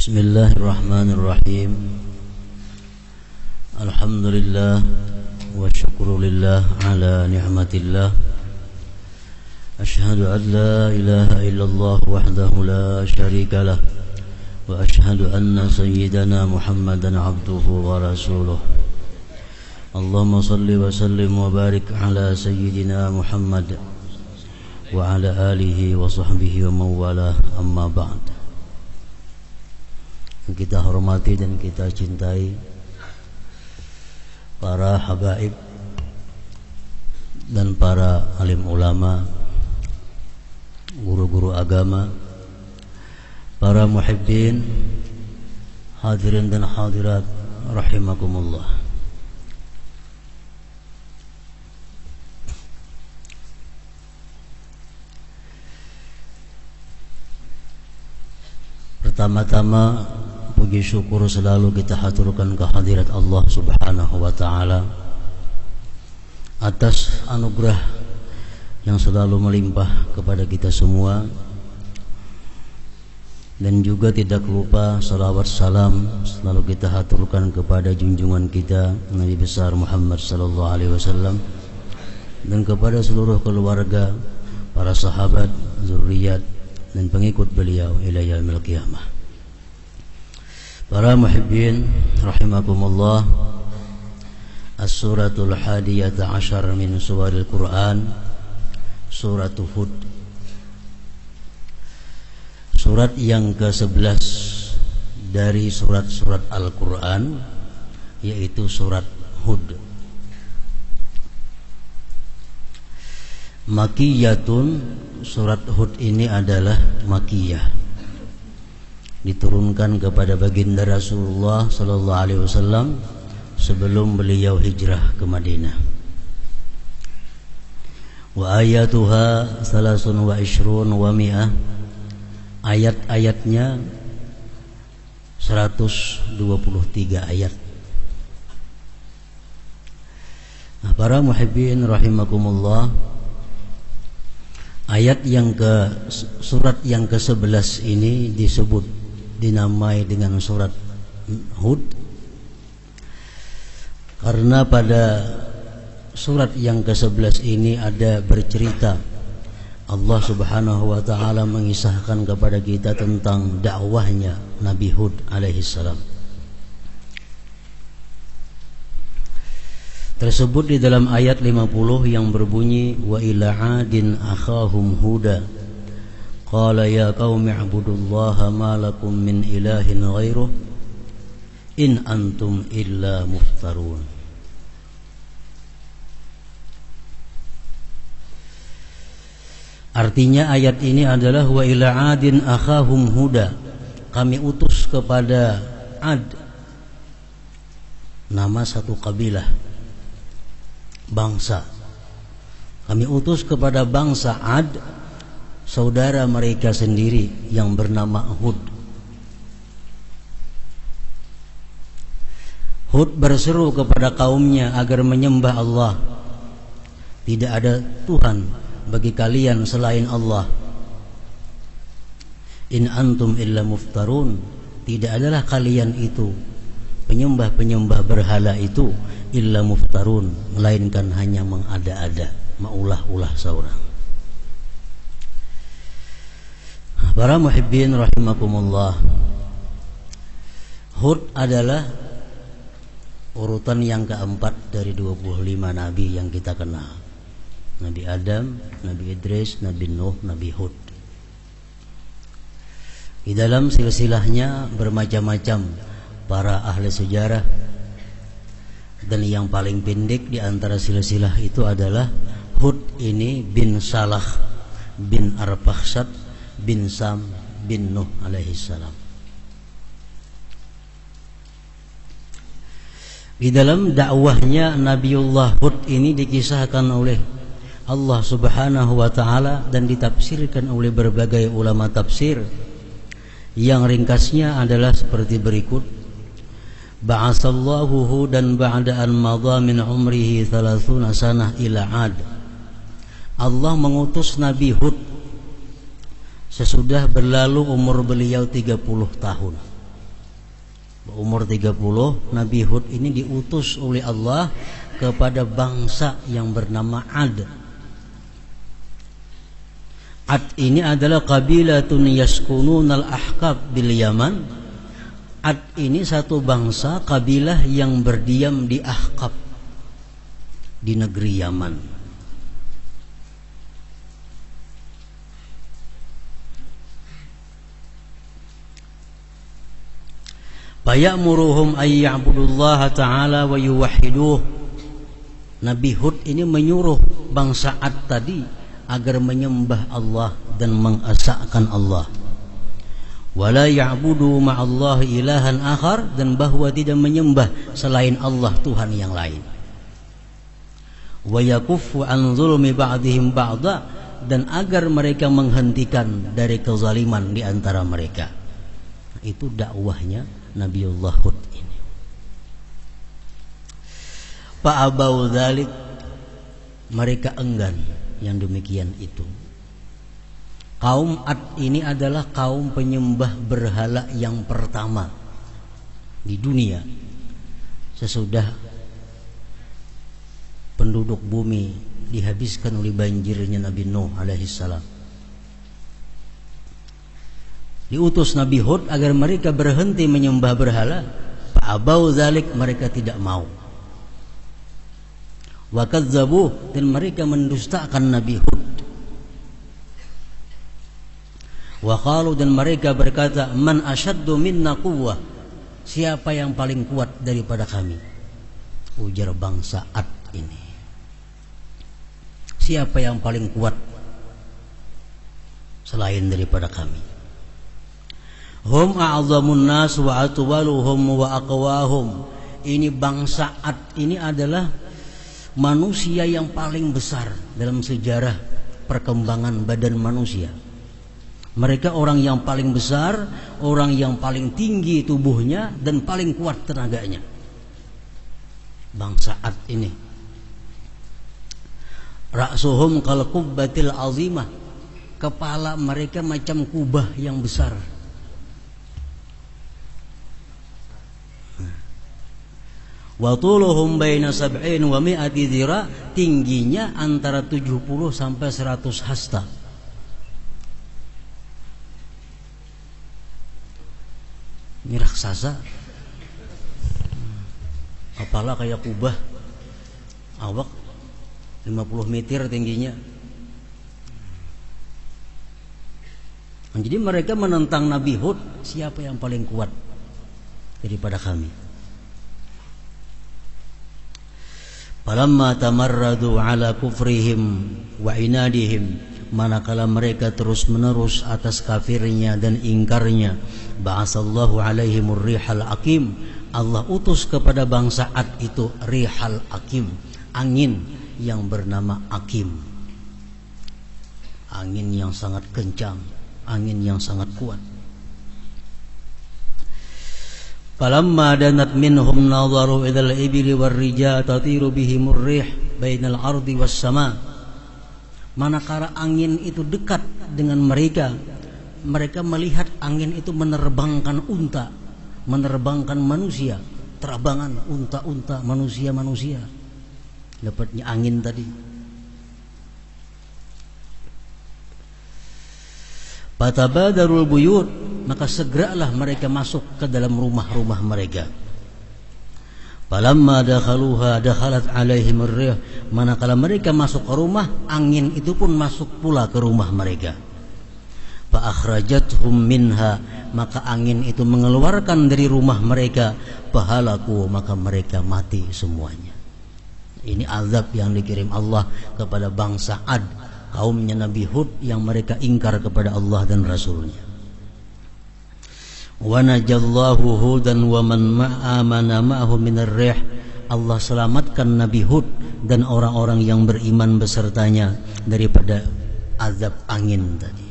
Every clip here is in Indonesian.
Bismillahirrahmanirrahim. Alhamdulillah wa syukrulillah ala ni'matillah. Ashhadu an la ilaha illallah wahdahu la syarika lah. Wa ashhadu anna sayyidana Muhammadan abduhu wa rasuluh. Allahumma salli wa sallim wa barik ala sayyidina Muhammad wa ala alihi wa sahbihi wa mawalah, amma ba'd. Kita hormati dan kita cintai para habaib dan para alim ulama, guru-guru agama, para muhibbin, hadirin dan hadirat rahimakumullah. Pertama-tama puji syukur selalu kita haturkan kehadirat Allah Subhanahu wa ta'ala atas anugerah yang selalu melimpah kepada kita semua, dan juga tidak lupa salawat salam selalu kita haturkan kepada junjungan kita Nabi besar Muhammad sallallahu alaihi wasallam dan kepada seluruh keluarga, para sahabat, zuriat dan pengikut beliau ila yaumil qiyamah. Para muhibbin rahimakumullah, As-suratul hadiyata asyar min suwaril Quran, surat Hud, surat yang ke-11 dari surat-surat Al-Quran, yaitu surat Hud. Makiyatun, surat Hud ini adalah makiyah, diturunkan kepada baginda Rasulullah sallallahu alaihi wasallam sebelum beliau hijrah ke Madinah. Wa ayatuha salasun wa ishrun wa mi'ah, ayat-ayatnya 123 ayat. Nah, para muhibbin rahimakumullah, surat yang ke-11 ini dinamai dengan surat Hud karena pada surat yang ke-11 ini ada bercerita Allah Subhanahu wa ta'ala mengisahkan kepada kita tentang dakwahnya Nabi Hud alaihi salam. Tersebut di dalam ayat 50 yang berbunyi wa ila adin akhahum huda qala ya qaumi ibudullaha ma lakum min ilahin ghairuh in antum illa muftarun. Artinya ayat ini adalah wa ila adin akhahum huda, kami utus kepada Ad, nama satu kabilah, bangsa. Kami utus kepada bangsa Ad saudara mereka sendiri yang bernama Hud. Hud berseru kepada kaumnya agar menyembah Allah. Tidak ada Tuhan bagi kalian selain Allah. In antum illa muftarun, tidak adalah kalian itu, penyembah-penyembah berhala itu, illa muftarun, melainkan hanya mengada-ada, maulah-ulah seorang. Para muhibbin rahimakumullah, Hud adalah urutan yang keempat dari 25 nabi yang kita kenal. Nabi Adam, Nabi Idris, Nabi Nuh, Nabi Hud. Di dalam silsilahnya bermacam-macam para ahli sejarah, dan yang paling pendek di antara silsilah itu adalah Hud ini bin Salah bin Arfakhsad bin Sam bin Nuh alaihi salam. Di dalam dakwahnya Nabiullah Hud ini dikisahkan oleh Allah Subhanahu wa ta'ala dan ditafsirkan oleh berbagai ulama tafsir, yang ringkasnya adalah seperti berikut. Ba'asallahu Hudan ba'da an madha min umrihi 30 sanah ila Ad. Allah mengutus Nabi Hud sesudah berlalu umur beliau 30 tahun. Umur 30, Nabi Hud ini diutus oleh Allah kepada bangsa yang bernama Ad. Ad ini adalah qabilatun yaskununal ahqab bil Yaman. Ad ini satu bangsa kabilah yang berdiam di Ahqab, di negeri Yaman. Fayamuruhum ay ya'budullaha ta'ala wa yuwahhiduh. Nabi Hud ini menyuruh bangsa Ad tadi agar menyembah Allah dan mengesahkan Allah. Wala ya'budu ma'allahi ilahan akhar, dan bahwa tidak menyembah selain Allah Tuhan yang lain. Wa yakuffu an zulmi ba'dihim ba'da, dan agar mereka menghentikan dari kezaliman di antara mereka. Itu dakwahnya Nabiullah Hud ini. Fa'abau dzalik, mereka enggan yang demikian itu. Kaum Ad ini adalah kaum penyembah berhala yang pertama di dunia sesudah penduduk bumi dihabiskan oleh banjirnya Nabi Nuh alaihissalam. Diutus Nabi Hud agar mereka berhenti menyembah berhala. Fa'abau dzalik, mereka tidak mau. Wa kadzdzabuh, dan mereka mendustakan Nabi Hud. Wa qalu, dan mereka berkata, man asyaddu minna quwwah, siapa yang paling kuat daripada kami? Ujar bangsa Ad ini. Siapa yang paling kuat selain daripada kami? Hum a'zamun nas wa atwaluhum wa aqwahum. Ini bangsa Ad ini adalah manusia yang paling besar dalam sejarah perkembangan badan manusia. Mereka orang yang paling besar, orang yang paling tinggi tubuhnya dan paling kuat tenaganya. Bangsa Ad ini. Ra'suhum kal qubbatil azimah. Kepala mereka macam kubah yang besar. Wa tuluhum baina sab'in wa mi'ati dhira, tingginya antara 70 sampai 100 hasta. Ini raksasa. Kepala kayak kubah. Awak 50 meter tingginya. Jadi mereka menentang Nabi Hud, siapa yang paling kuat daripada kami? Falamma tamarradu ala kufrihim wa inadihim, manakala mereka terus-menerus atas kafirnya dan ingkarnya, ba'asallahu alaihimur rihal aqim, Allah utus kepada bangsa Ad itu rihal aqim, angin yang bernama Aqim. Angin yang sangat kencang, angin yang sangat kuat. Falamma danat minhum nadharu idal ibli war rijal tatiru bihimur rih bainal ardi was sama. Manakala angin itu dekat dengan mereka, mereka melihat angin itu menerbangkan unta, menerbangkan manusia, terabangan unta-unta, manusia-manusia. Dapatnya angin tadi. Fatabadarul buyut, maka segeralah mereka masuk ke dalam rumah-rumah mereka. Falamma dakhaluha dakhalat alaihim ar-rih, manakala mereka masuk ke rumah, angin itu pun masuk pula ke rumah mereka. Fa akhrajathum minha, maka angin itu mengeluarkan dari rumah mereka. Fahalaku, maka mereka mati semuanya. Ini azab yang dikirim Allah kepada bangsa Ad, kaumnya Nabi Hud yang mereka ingkar kepada Allah dan Rasulnya. Wa najallahu Hudan wa man ma'amana ma'ahu minar rih, Allah selamatkan Nabi Hud dan orang-orang yang beriman besertanya daripada azab angin tadi.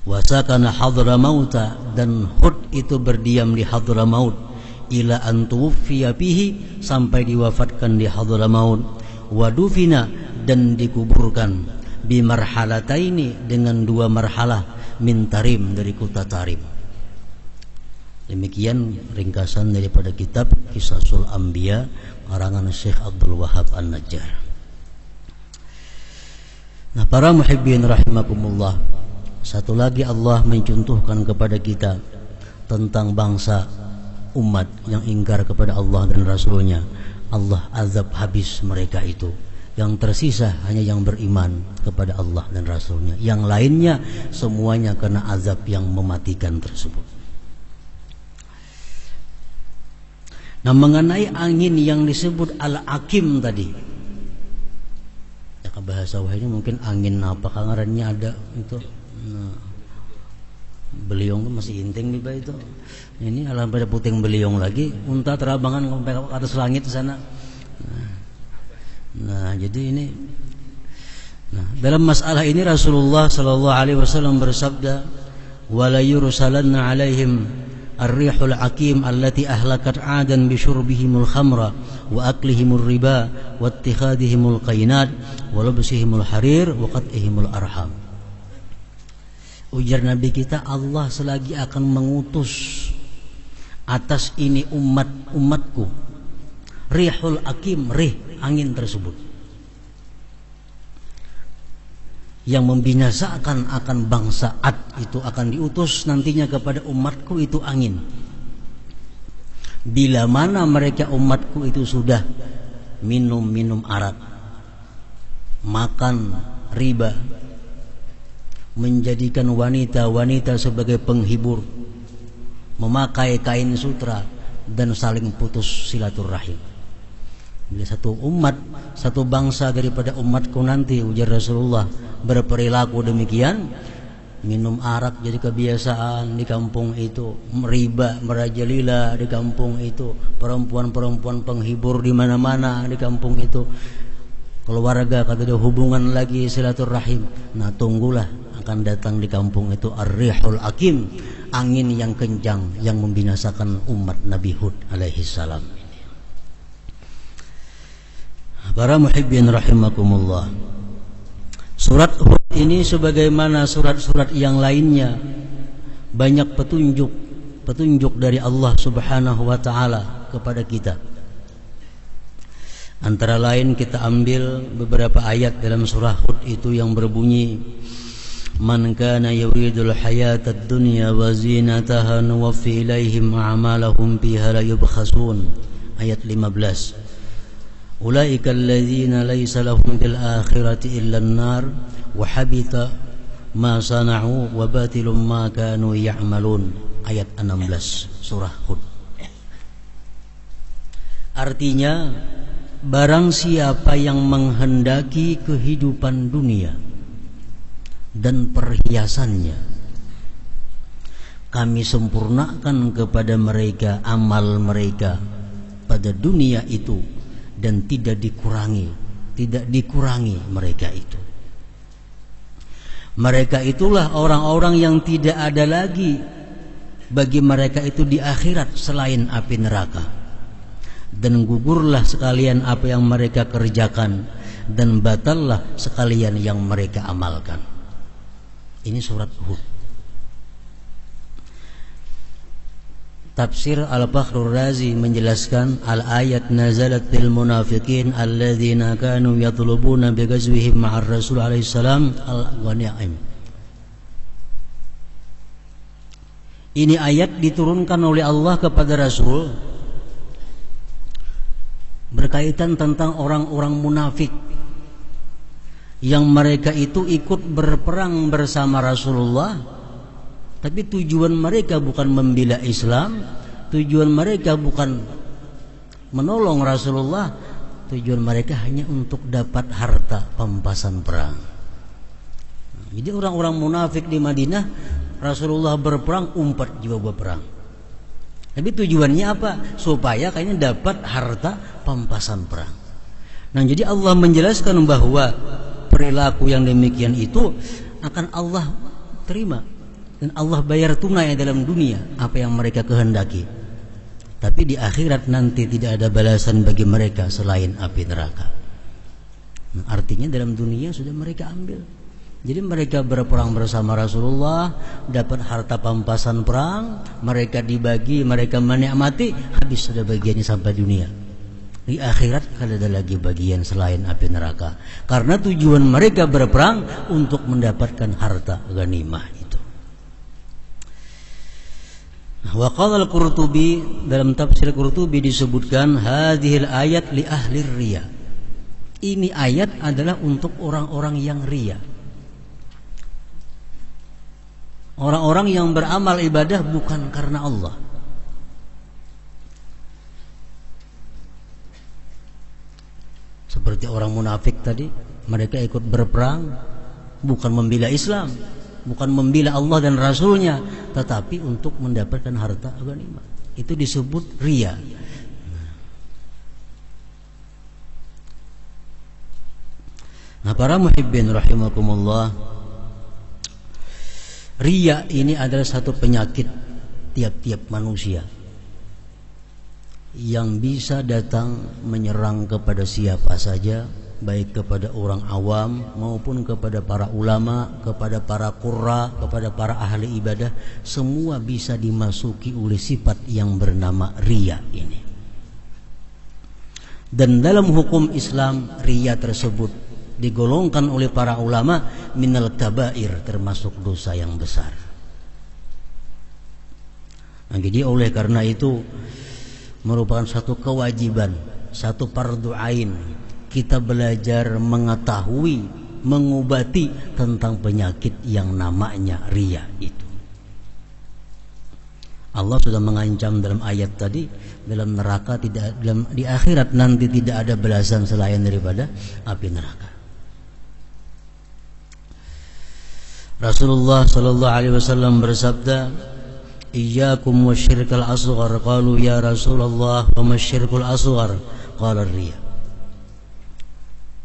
Wa sakana Hadramauta, dan Hud itu berdiam di Hadramaut, ila an tuwfiya bihi, sampai diwafatkan di Hadramaut. Wa dufina, dan dikuburkan bi marhalataini, dengan 2 marhalah min Tarim, dari kota Tarim. Demikian ringkasan daripada kitab Qisasul Anbiya karangan Syekh Abdul Wahab An-Najjar. Nah, para muhibbin rahimakumullah, satu lagi Allah mencontohkan kepada kita tentang bangsa umat yang ingkar kepada Allah dan Rasulnya. Allah azab habis mereka itu. Yang tersisa hanya yang beriman kepada Allah dan Rasulnya. Yang lainnya semuanya kena azab yang mematikan tersebut. Nah, mengenai angin yang disebut Al-Akim tadi, ya, bahasa wahnya mungkin angin apa kangarannya ada itu. Nah, beliung itu masih inting nih Pak itu. Ini alam pada puting beliung lagi, unta terabangan sampai ke atas langit sana. Nah, jadi ini. Nah, dalam masalah ini Rasulullah sallallahu alaihi wasallam bersabda, "Wala yursalanna 'alaihim ar-rihul akim allati ahlakat 'adan bi syurbihimul khamra wa aklihimur riba wa ittikhadihimul qainat wa labsihimul harir wa qat'ihimul arham." Ujar Nabi kita, Allah selagi akan mengutus atas ini umatku rihul akim, rih angin tersebut yang membinasakan akan bangsa Ad, itu akan diutus nantinya kepada umatku itu angin. Bila mana mereka umatku itu sudah minum arak, makan riba, menjadikan wanita-wanita sebagai penghibur, memakai kain sutra, dan saling putus silaturahim. Bila satu umat, satu bangsa daripada umatku nanti, ujar Rasulullah, berperilaku demikian, minum arak jadi kebiasaan di kampung itu, riba merajalela di kampung itu, perempuan-perempuan penghibur di mana-mana di kampung itu, keluarga kata dia hubungan lagi silaturahim. Nah, tunggulah akan datang di kampung itu ar-rihul akim, angin yang kencang yang membinasakan umat Nabi Hud alaihi salam. Para muhibbin rahimakumullah, surat Hud ini sebagaimana surat-surat yang lainnya banyak petunjuk dari Allah Subhanahu wa taala kepada kita. Antara lain kita ambil beberapa ayat dalam surah Hud itu yang berbunyi, "Man kana yuridul hayatad dunya wa zinataha nuwaffi ilaihim a'malahum fiha la yubkhasun." Ayat 15. Ulaika alladzina laysa lahum bil akhirati illa an-nar wa habita ma sana'u wa batilum ma kanu ya'malun. Ayat 16 surah Hud. Artinya, barang siapa yang menghendaki kehidupan dunia dan perhiasannya, kami sempurnakan kepada mereka amal mereka pada dunia itu dan tidak dikurangi mereka itu. Mereka itulah orang-orang yang tidak ada lagi bagi mereka itu di akhirat selain api neraka, dan gugurlah sekalian apa yang mereka kerjakan, dan batallah sekalian yang mereka amalkan. Ini surat Hud. Tafsir Al-Fakhrur Razi menjelaskan, al-ayat nazalat bil munafiqin alladzina kanu yatlubuna bi ghazwihim ma'ar Rasul alaihi salam al-ghanaim. Ini ayat diturunkan oleh Allah kepada Rasul berkaitan tentang orang-orang munafik yang mereka itu ikut berperang bersama Rasulullah, tapi tujuan mereka bukan membela Islam, tujuan mereka bukan menolong Rasulullah, tujuan mereka hanya untuk dapat harta pampasan perang. Jadi orang-orang munafik di Madinah, Rasulullah berperang, umpat jiwa berperang. Tapi tujuannya apa? Supaya kayaknya dapat harta pampasan perang. Nah, jadi Allah menjelaskan bahwa perilaku yang demikian itu akan Allah terima, dan Allah bayar tunai dalam dunia apa yang mereka kehendaki. Tapi di akhirat nanti tidak ada balasan bagi mereka selain api neraka. Nah, artinya dalam dunia sudah mereka ambil. Jadi mereka berperang bersama Rasulullah, dapat harta pampasan perang, mereka dibagi, mereka menikmati, habis sudah bagiannya sampai dunia. Di akhirat kada ada lagi bagian selain api neraka. Karena tujuan mereka berperang untuk mendapatkan harta ghanimah itu. Wa qala al-Qurtubi, dalam tafsir Qurtubi disebutkan hadhil ayat li ahli riya. Ini ayat adalah untuk orang-orang yang riya. Orang-orang yang beramal ibadah bukan karena Allah. Seperti orang munafik tadi, mereka ikut berperang bukan membela Islam, bukan membela Allah dan Rasulnya, tetapi untuk mendapatkan harta ghanimah. Itu disebut riya. Nah, para muhibbin rahimakumullah, riya ini adalah satu penyakit tiap-tiap manusia yang bisa datang menyerang kepada siapa saja, baik kepada orang awam maupun kepada para ulama, kepada para qurra, kepada para ahli ibadah. Semua bisa dimasuki oleh sifat yang bernama riya ini. Dan dalam hukum Islam, riya tersebut digolongkan oleh para ulama minal kabair, termasuk dosa yang besar. Nah, jadi oleh karena itu merupakan satu kewajiban, satu fardu ain kita belajar mengetahui, mengobati tentang penyakit yang namanya riya itu. Allah sudah mengancam dalam ayat tadi, dalam neraka tidak, di akhirat nanti tidak ada balasan selain daripada api neraka. Rasulullah sallallahu alaihi wasallam bersabda, "Iyyakum wasyirkal asghar." Qalu ya Rasulullah, wa masyirkul asghar? Qala riya.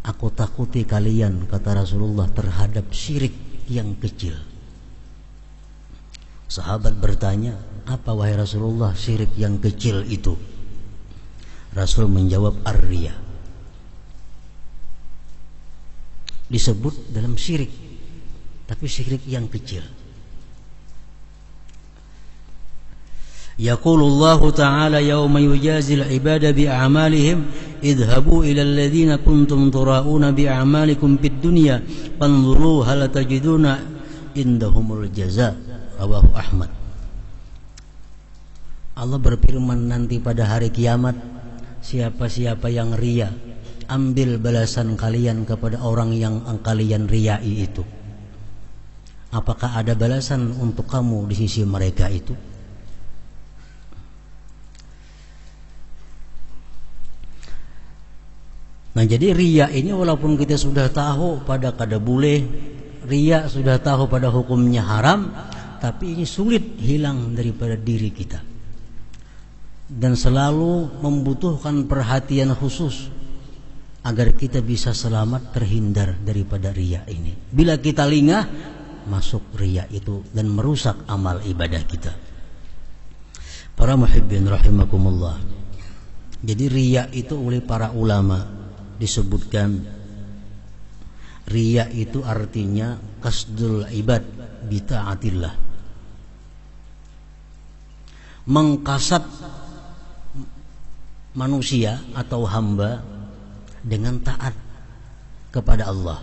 Aku takuti kalian, kata Rasulullah, terhadap syirik yang kecil. Sahabat bertanya, apa wahai Rasulullah syirik yang kecil itu? Rasul menjawab, ar-riya. Disebut dalam syirik, tapi syirik yang kecil. Yaqulullahu ta'ala yawma yujazil ibada bi'amalihim idhabu ila alladhina kuntum tura'una bi'amalikum fid dunya fanzuru hal tajiduna indahumul jaza. Rawahu Ahmad. Allah berfirman nanti pada hari kiamat, siapa-siapa yang riya, ambil balasan kalian kepada orang yang kalian riyai itu. Apakah ada balasan untuk kamu di sisi mereka itu? Nah, jadi riya ini walaupun kita sudah tahu pada kada boleh, riya sudah tahu pada hukumnya haram, tapi ini sulit hilang daripada diri kita. Dan selalu membutuhkan perhatian khusus agar kita bisa selamat terhindar daripada riya ini. Bila kita lengah, masuk riya itu dan merusak amal ibadah kita. Para muhibbin rahimakumullah, jadi riya itu oleh para ulama disebutkan, riya itu artinya qasdul ibad bi ta'atillah, mengkasat manusia atau hamba dengan taat kepada Allah.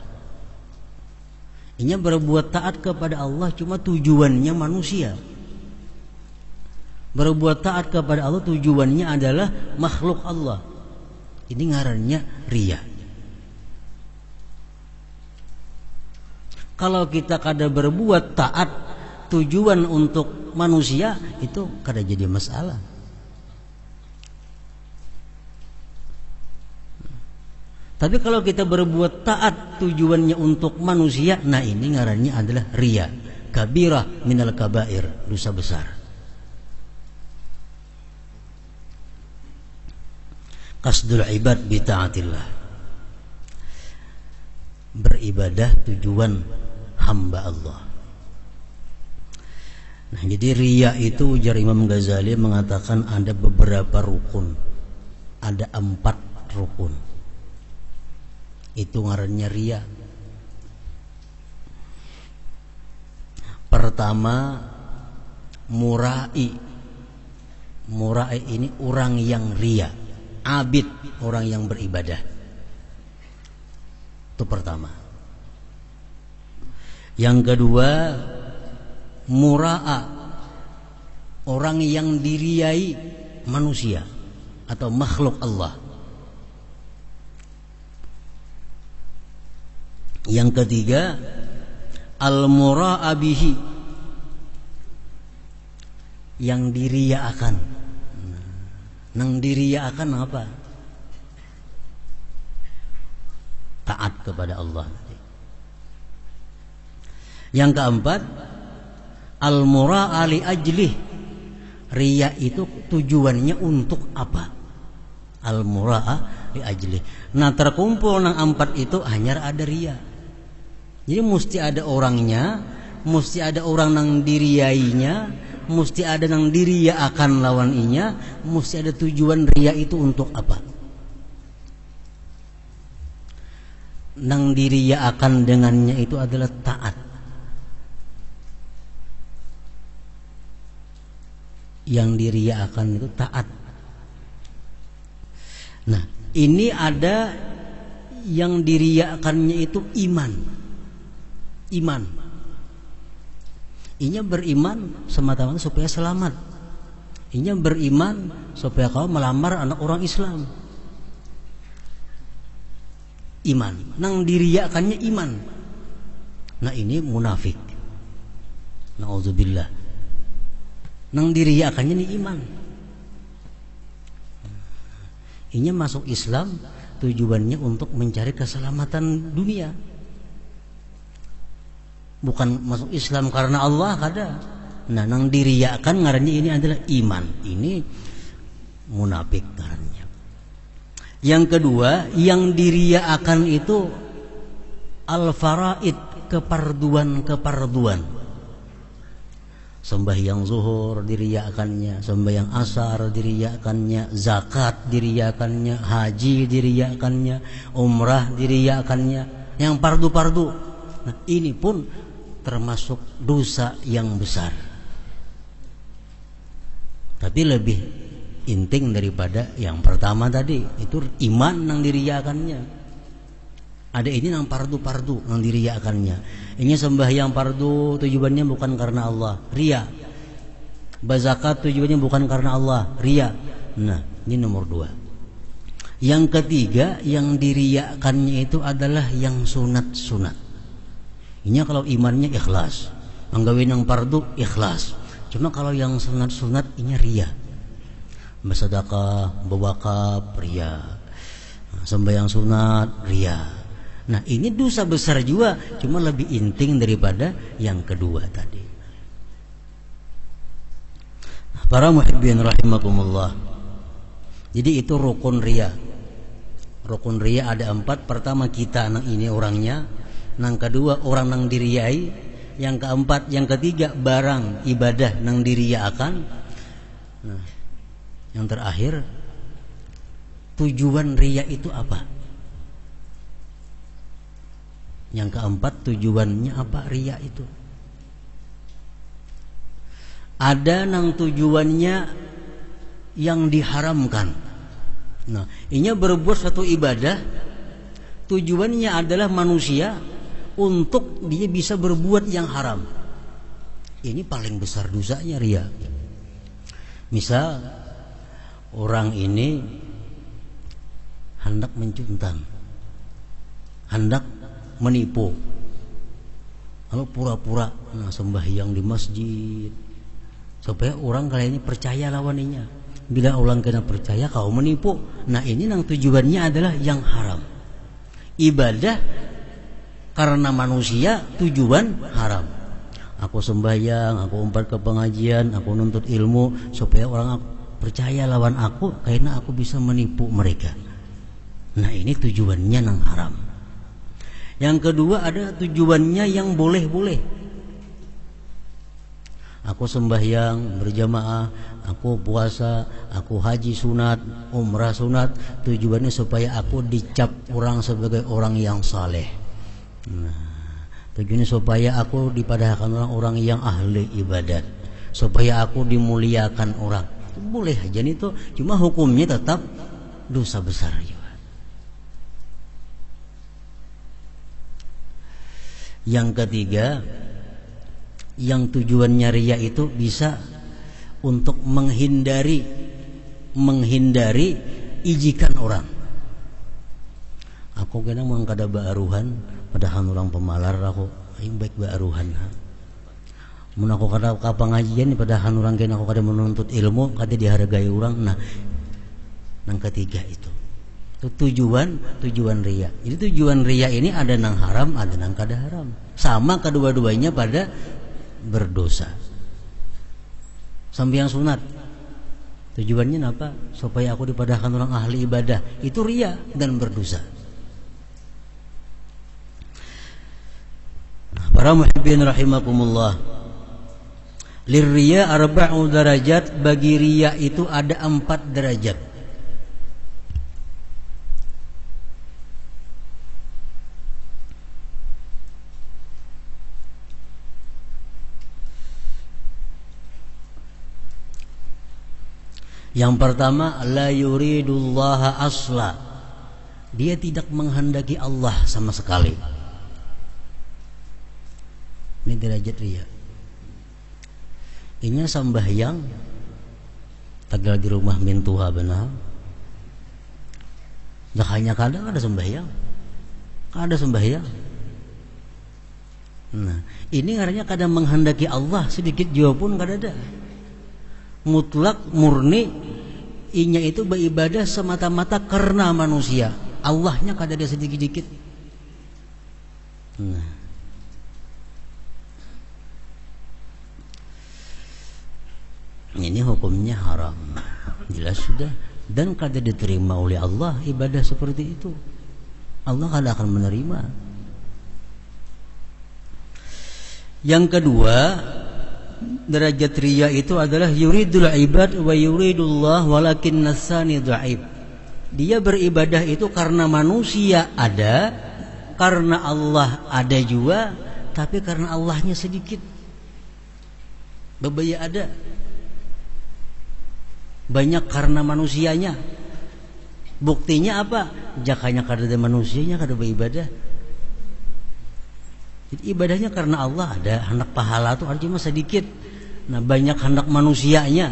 Ini berbuat taat kepada Allah cuma tujuannya manusia. Berbuat taat kepada Allah tujuannya adalah makhluk Allah. Ini ngarannya riya. Kalau kita kada berbuat taat tujuan untuk manusia, itu kada jadi masalah. Tapi kalau kita berbuat taat tujuannya untuk manusia, nah ini ngarannya adalah riya, kabirah minal kabair, dosa besar. Qasdul ibad bi ta'atillah, beribadah tujuan hamba Allah. Nah, jadi riya itu ujar Imam Ghazali mengatakan ada beberapa rukun, ada 4 rukun. Itu ngarannya riya. pertama murai. Murai ini orang yang ria, abid, orang yang beribadah. Itu pertama. Yang kedua mura'a, orang yang diriai manusia atau makhluk Allah. Yang ketiga al-mura'a bihi, yang diriyaakan. Nang diriyaakan apa? Taat kepada Allah. Yang keempat al-mura'a li ajlih, riya itu tujuannya untuk apa? Al-mura'a li ajlih. Nah, terkumpul nang empat itu hanya ada riya. Jadi mesti ada orangnya, mesti ada orang nang diriyainya, mesti ada nang diriya akan lawan inya, mesti ada tujuan riya itu untuk apa? Nang diriya akan dengannya itu adalah taat. Yang diriya akan itu taat. Nah, ini ada yang diriyakannya itu iman. Iman. Inya beriman semata-mata supaya selamat. Inya beriman supaya kau melamar anak orang Islam. Iman. Nang diriyakannya iman. Nah, ini munafik. Nauzubillah. Nang diriyakannya ini iman. Inya masuk Islam tujuannya untuk mencari keselamatan dunia. Bukan masuk Islam karena Allah, kada. Nah, nang diriyakan ngarannya ini adalah iman. Ini munafik ngarannya. Yang kedua, yang diriyakan itu al-faraid, keparduan. Sembahyang zuhur diriyakannya, sembahyang asar diriyakannya, zakat diriyakannya, haji diriyakannya, umrah diriyakannya, yang pardu-pardu. Nah, ini pun termasuk dosa yang besar. Tapi lebih inting daripada yang pertama tadi, itu iman nang diriyakannya. Ada ini nang pardu-pardu nang diriyakannya. Ini sembahyang pardu tujuannya bukan karena Allah, riya. Berzakat tujuannya bukan karena Allah, riya. Nah, ini nomor 2. Yang ketiga, yang diriyakannya itu adalah yang sunat-sunat. Ini kalau imannya ikhlas, menggawin yang pardu ikhlas. Cuma kalau yang sunat-sunat ini ria. Bersedekah, berwakaf, ria. Sembahyang sunat, ria. Nah, ini dosa besar juga, cuma lebih inting daripada yang kedua tadi. Para muhibbin rahimakumullah. Jadi itu rukun ria. Rukun ria ada 4. Pertama, kita nang ini orangnya. Nang kedua, orang nang diriyai. Yang keempat, yang ketiga, barang ibadah nang diriyaakan. Nah, yang terakhir, tujuan riya itu apa? Yang keempat, tujuannya apa riya itu? Ada nang tujuannya yang diharamkan. Nah, ini berbuat satu ibadah, tujuannya adalah manusia untuk dia bisa berbuat yang haram. Ini paling besar dosanya riya. Misal orang ini hendak mencuntan, hendak menipu, lalu pura-pura sembahyang di masjid supaya orang kalian ini percaya lawaninya. Bila orang kena percaya kau menipu. Nah, ini yang tujuannya adalah yang haram. Ibadah karena manusia tujuan haram. Aku sembahyang, aku umpat ke pengajian, aku nuntut ilmu supaya orang percaya lawan aku, karena aku bisa menipu mereka. Nah, ini tujuannya yang haram. Yang kedua, ada tujuannya yang boleh-boleh. Aku sembahyang berjamaah, aku puasa, aku haji sunat, umrah sunat, tujuannya supaya aku dicap orang sebagai orang yang saleh. Nah, Tujuannya supaya aku dipadahkan orang-orang yang ahli ibadat, supaya aku dimuliakan orang. Boleh aja nih tuh, cuma hukumnya tetap dosa besar juga. Yang ketiga, yang tujuannya riya itu bisa untuk menghindari ijikan orang. Aku kena mau kada baaruhan padahal orang pemalar aku aing baik baaruhan. Mun aku kada ka pengajian padahal orang kena aku kada menuntut ilmu kada dihargai orang. Nah, yang ketiga itu tujuan riya. Jadi tujuan riya ini ada nang haram, ada nang kada haram. Sama kedua-duanya pada berdosa. Sampai yang sunat. Tujuannya apa? Supaya aku dipadahkan orang ahli ibadah. Itu riya dan berdosa. Para muhibbin rahimakumullah, lirriya arba'u darajat, bagi riya itu ada 4 derajat. Yang pertama, la yuridullaha asla, dia tidak menghendaki Allah sama sekali. Ini derajat riya. Inya sambahyang tagal di rumah mintuha benar. Dah hanya kadang ada sembahyang. Ada sembahyang. Nah, ini artinya kadang menghendaki Allah sedikit jua pun kada ada. Mutlak murni inya itu beribadah semata-mata karena manusia. Allahnya kada ada sedikit-sedikit. Nah, ini hukumnya haram, jelas sudah, dan kada diterima oleh Allah ibadah seperti itu. Allah kada akan menerima. Yang kedua, derajat riya itu adalah yuridul ibad wa yuridullah walakin nasani dhaif. Dia beribadah itu karena manusia ada, karena Allah ada juga, tapi karena Allahnya sedikit. Bebaya ada, banyak karena manusianya. Buktinya apa? Jakanya kada ada manusianya kada beribadah. Jadi ibadahnya karena Allah ada, hendak pahala itu artinya sedikit. Nah, banyak hendak manusianya.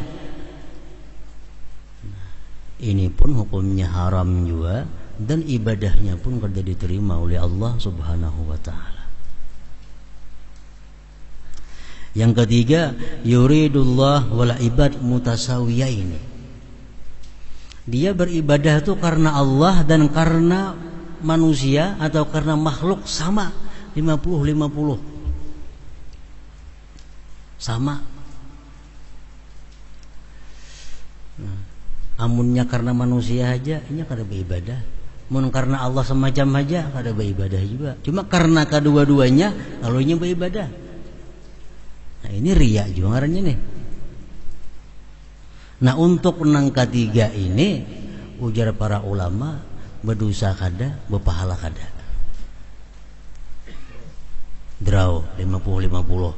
Nah, ini pun hukumnya haram juga, dan ibadahnya pun kada diterima oleh Allah Subhanahu wa taala. Yang ketiga, yuridullah wal ibad mutasawiyain. Dia beribadah itu karena Allah dan karena manusia atau karena makhluk sama, 50-50. Sama. Nah, amunnya karena manusia aja ini kada beribadah. Mun karena Allah semacam aja kada beribadah juga. Cuma karena kedua-duanya lalunya beribadah. Nah, ini riya juga ngarannya nih. Nah, untuk nang ketiga ini ujar para ulama, berdosa kada, berpahala kada. Draw 50-50.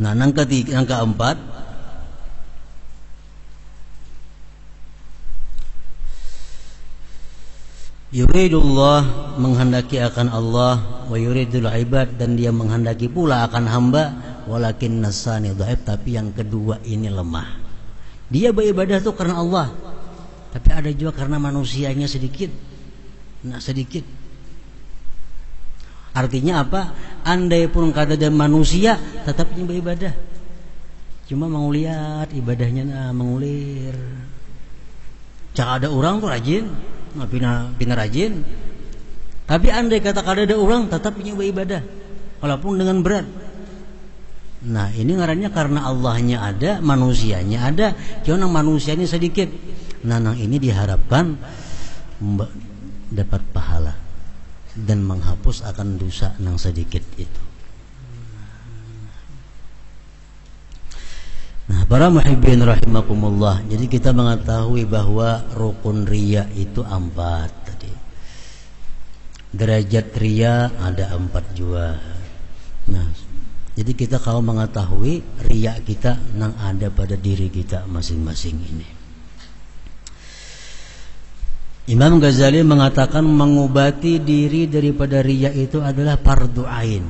Nah, nang ketiga, nang keempat, yuridullah, menghendaki akan Allah, wa yuridul ibad, dan dia menghendaki pula akan hamba, walakin nasani dhaif, tapi yang kedua ini lemah. Dia beribadah itu karena Allah, tapi ada juga karena manusianya sedikit. Nah, sedikit. Artinya apa? Andai pun kada ada manusia, tetap beribadah. Cuma mau lihat ibadahnya mengulir. Cak ada orang tuh rajin, pina rajin. Tapi andai kata kada ada orang, tetap punya ibadah walaupun dengan berat. Nah, ini ngarannya karena Allahnya ada, manusianya ada, cuma manusianya sedikit. Nah, ini diharapkan dapat pahala dan menghapus akan dosa yang sedikit itu. Nah, para muhibbin rahimakumullah, jadi kita mengetahui bahwa rukun riya itu 4 tadi. Derajat riya ada 4 jua. Nah, jadi kita kalau mengetahui riya kita yang ada pada diri kita masing-masing ini. Imam Ghazali mengatakan mengobati diri daripada riya itu adalah fardu ain.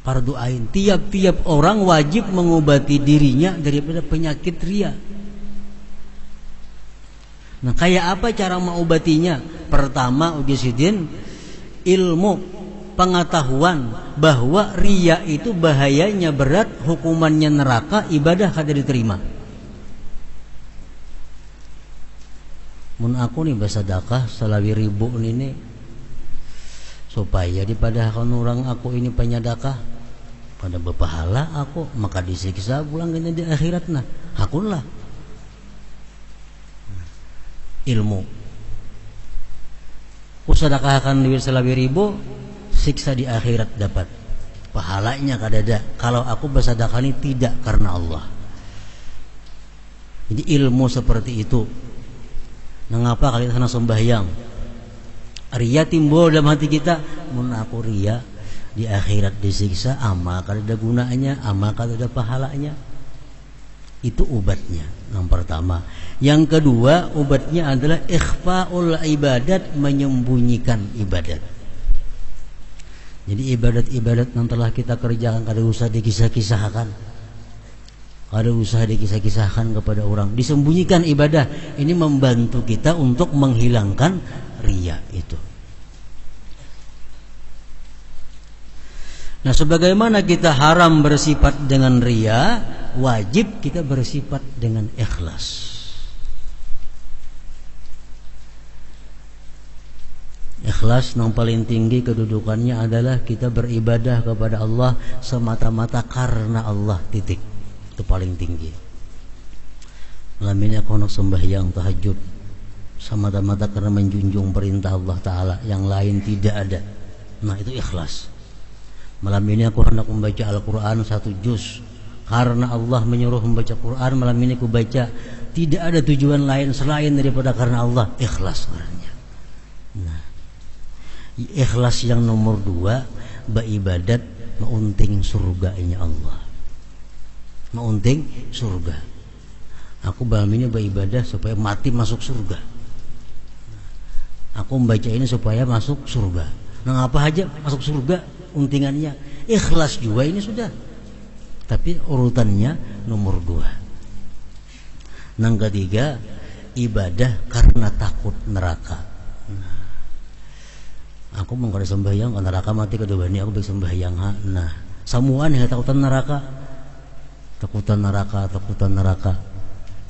Fardu ain. Tiap-tiap orang wajib mengobati dirinya daripada penyakit riya. Nah, kayak apa cara mengobatinya? Pertama, Ugisidin, ilmu, pengetahuan bahwa riya itu bahayanya berat, hukumannya neraka, ibadah kada diterima. Mun aku nih bersedekah selawi ribu ini supaya dipadahkan orang aku ini penyedekah pada berpahala aku, maka disiksa pulang di akhirat nah. Hakunlah ilmu kusadakahkan duit selawi ribu, siksa di akhirat dapat, pahalanya kadada. Kalau aku bersedekah ini tidak karena Allah. Jadi ilmu seperti itu. Mengapa kali sana sembahyang riya timbul dalam hati kita, mun aku riya di akhirat disiksa, amal kadada gunanya, amal kadada pahalanya. Itu obatnya yang pertama. Yang kedua, obatnya adalah ikhfaul ibadat, menyembunyikan ibadat. Jadi ibadat-ibadat yang telah kita kerjakan kada usah dikisah-kisahkan, kada usah dikisah-kisahkan kepada orang, disembunyikan ibadah. Ini membantu kita untuk menghilangkan riya itu. Nah, sebagaimana kita haram bersifat dengan riya, wajib kita bersifat dengan ikhlas. Ikhlas yang paling tinggi kedudukannya adalah kita beribadah kepada Allah semata-mata karena Allah, titik. Itu paling tinggi. Malam ini aku nak sembahyang tahajud semata-mata karena menjunjung perintah Allah Ta'ala, yang lain tidak ada. Nah, itu ikhlas. Malam ini aku hendak membaca Al-Quran 1 juz karena Allah menyuruh membaca Quran. Malam ini aku baca, tidak ada tujuan lain selain daripada karena Allah. Ikhlas orangnya. Nah, ikhlas yang nomor 2, beribadat meunting surganya Allah, meunting surga. Aku malam ini beribadah supaya mati masuk surga. Aku membaca ini supaya masuk surga. Nah, apa aja masuk surga untingannya. Ikhlas juga ini sudah. Tapi urutannya nomor 2. Yang ketiga, ibadah karena takut neraka. Nah, aku mengkada sembahyang ke neraka mati kedua ini aku baik sembahyang. Nah, samuan ya takutan neraka. Takutan neraka, takutan neraka.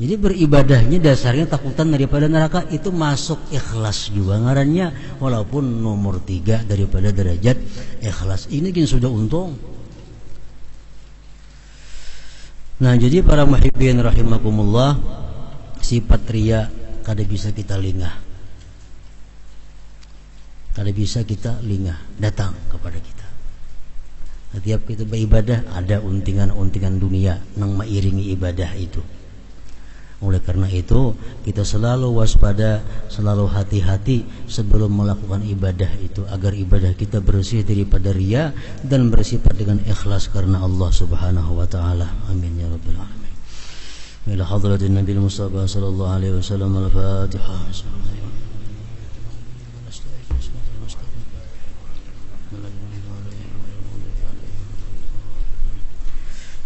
Jadi beribadahnya dasarnya takutan daripada neraka, itu masuk ikhlas juga ngarannya, walaupun nomor 3 daripada derajat ikhlas. Ini kan sudah untung. Nah, jadi para muhibbin rahimakumullah, sifat riya kada bisa kita lingah. Kada bisa kita lingah datang kepada kita. Setiap kita beribadah ada untingan-untingan dunia yang mengiringi ibadah itu. Oleh karena itu kita selalu waspada, selalu hati-hati sebelum melakukan ibadah itu, agar ibadah kita bersih daripada riya dan bersifat dengan ikhlas karena Allah Subhanahu wa taala. Amin ya rabbal alamin. Ila hadratin Nabi Mustafa sallallahu alaihi wasallam. Al-Fatihah.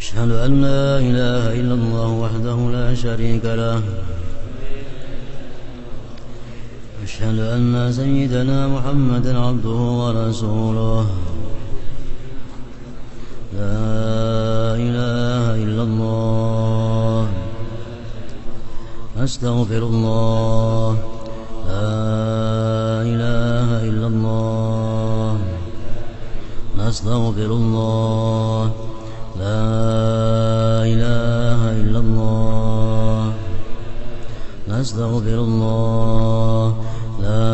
أشهد أن لا إله إلا الله وحده لا شريك له أشهد أن سيدنا محمدا عبده ورسوله لا إله إلا الله أستغفر الله لا إله إلا الله أستغفر الله لا إله إلا الله نستغفر الله لا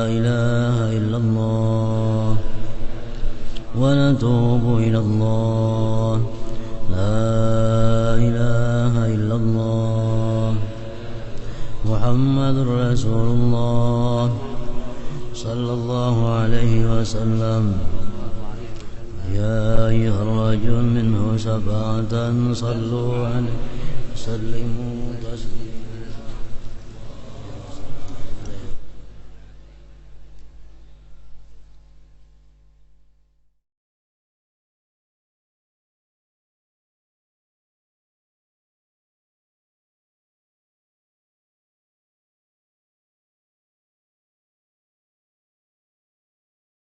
إله إلا الله ونتوب إلى الله لا إله إلا الله محمد رسول الله صلى الله عليه وسلم يا أيها الرجل منه شفاعة صلوا عليه وسلموا تسليما